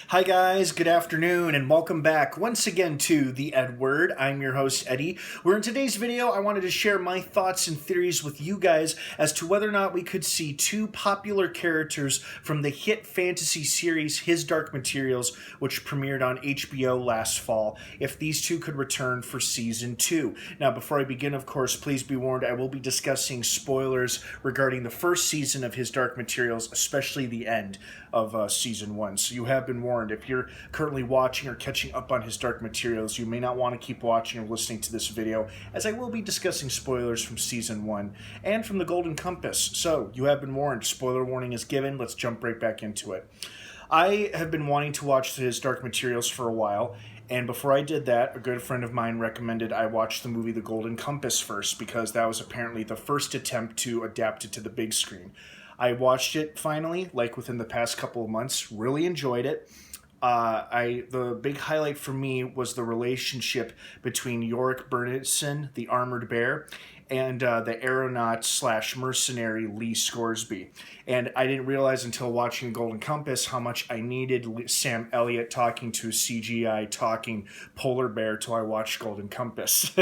Hi guys, good afternoon, and welcome back once again to the EdWord. I'm your host, Eddie, where in today's video I wanted to share my thoughts and theories with you guys as to whether or not we could see two popular characters from the hit fantasy series His Dark Materials, which premiered on HBO last fall, if these two could return for Season 2. Now, before I begin, of course, please be warned, I will be discussing spoilers regarding the first season of His Dark Materials, especially the end of Season 1. So you have been warned. If you're currently watching or catching up on His Dark Materials, you may not want to keep watching or listening to this video, as I will be discussing spoilers from Season 1 and from the Golden Compass. So you have been warned. Spoiler warning is given. Let's jump right back into it. I have been wanting to watch His Dark Materials for a while, and before I did that, a good friend of mine recommended I watch the movie The Golden Compass first, because that was apparently the first attempt to adapt it to the big screen. I watched it finally, like within the past couple of months, really enjoyed it. The big highlight for me was the relationship between Iorek Bernitson, the armored bear, and the aeronaut slash mercenary Lee Scoresby. And I didn't realize until watching Golden Compass how much I needed Sam Elliott talking to a CGI talking polar bear till I watched Golden Compass.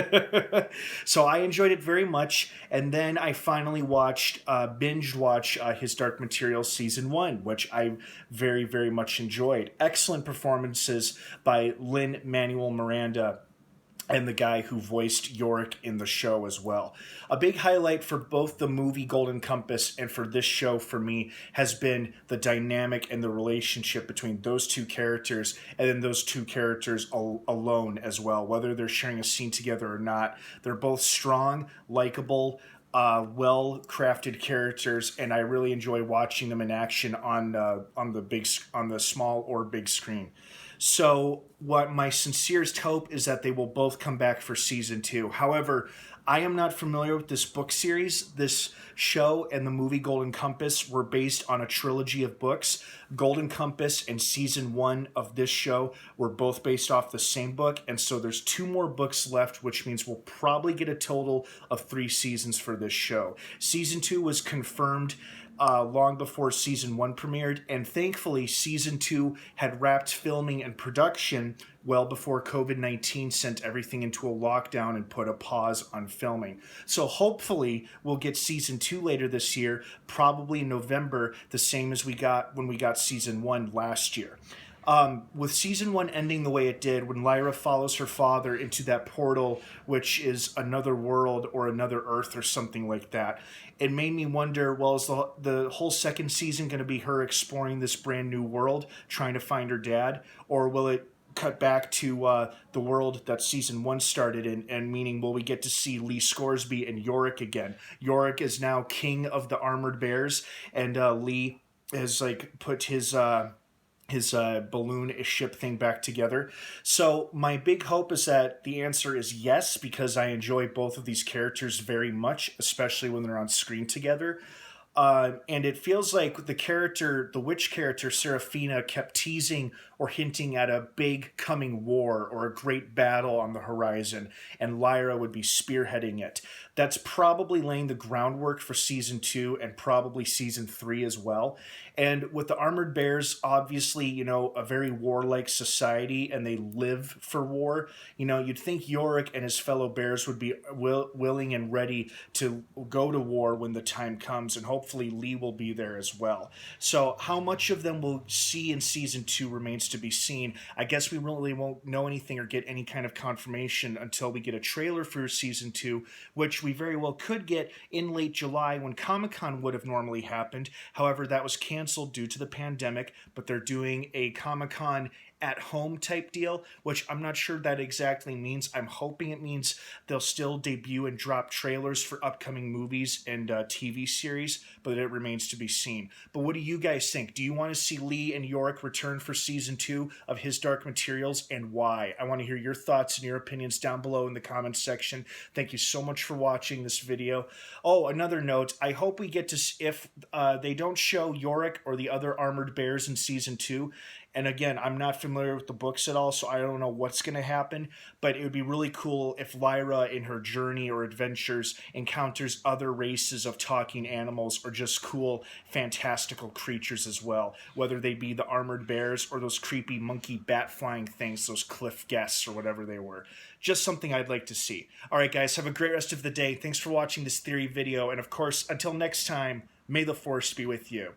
So I enjoyed it very much. And then I finally binge watched His Dark Materials Season 1, which I very, very much enjoyed. Excellent performances by Lin-Manuel Miranda and the guy who voiced Iorek in the show as well. A big highlight for both the movie Golden Compass and for this show for me has been the dynamic and the relationship between those two characters, and then those two characters alone as well, whether they're sharing a scene together or not. They're both strong, likable, well-crafted characters, and I really enjoy watching them in action on the small or big screen. So what my sincerest hope is that they will both come back for Season 2. However, I am not familiar with this book series. This show and the movie Golden Compass were based on a trilogy of books. Golden Compass and Season 1 of this show were both based off the same book, and so there's 2 more books left, which means we'll probably get a total of 3 seasons for this show. Season 2 was confirmed long before Season 1 premiered, and thankfully Season 2 had wrapped filming and production well before COVID-19 sent everything into a lockdown and put a pause on filming. So hopefully we'll get Season 2 later this year, probably in November, the same as we got when we got Season 1 last year. With Season 1 ending the way it did, when Lyra follows her father into that portal, which is another world or another Earth or something like that, it made me wonder, well, is the whole second season going to be her exploring this brand new world, trying to find her dad, or will it cut back to the world that Season 1 started in, and meaning will we get to see Lee Scoresby and Iorek again? Iorek is now king of the armored bears, and Lee has put his balloon ship thing back together. So my big hope is that the answer is yes, because I enjoy both of these characters very much, especially when they're on screen together. And it feels like the witch character, Serafina, kept teasing or hinting at a big coming war or a great battle on the horizon, and Lyra would be spearheading it. That's probably laying the groundwork for Season 2 and probably Season 3 as well. And with the Armored Bears, obviously, a very warlike society, and they live for war. You'd think Iorek and his fellow bears would be willing and ready to go to war when the time comes, and hopefully Lee will be there as well. So how much of them we'll see in Season 2 remains to be seen. I guess we really won't know anything or get any kind of confirmation until we get a trailer for Season 2, which we very well could get in late July when Comic-Con would have normally happened. However, that was canceled due to the pandemic, but they're doing a Comic-Con at home type deal, which I'm not sure that exactly means. I'm hoping it means they'll still debut and drop trailers for upcoming movies and TV series, but it remains to be seen. But what do you guys think? Do you want to see Lee and Iorek return for Season 2 of His Dark Materials, and why? I want to hear your thoughts and your opinions down below in the comments section. Thank you so much for watching this video. Oh, another note, I hope we get to, if they don't show Iorek or the other armored bears in Season 2, And again, I'm not familiar with the books at all, so I don't know what's going to happen. But it would be really cool if Lyra, in her journey or adventures, encounters other races of talking animals or just cool, fantastical creatures as well. Whether they be the armored bears or those creepy monkey bat flying things, those cliff guests or whatever they were. Just something I'd like to see. All right, guys, have a great rest of the day. Thanks for watching this theory video. And of course, until next time, may the Force be with you.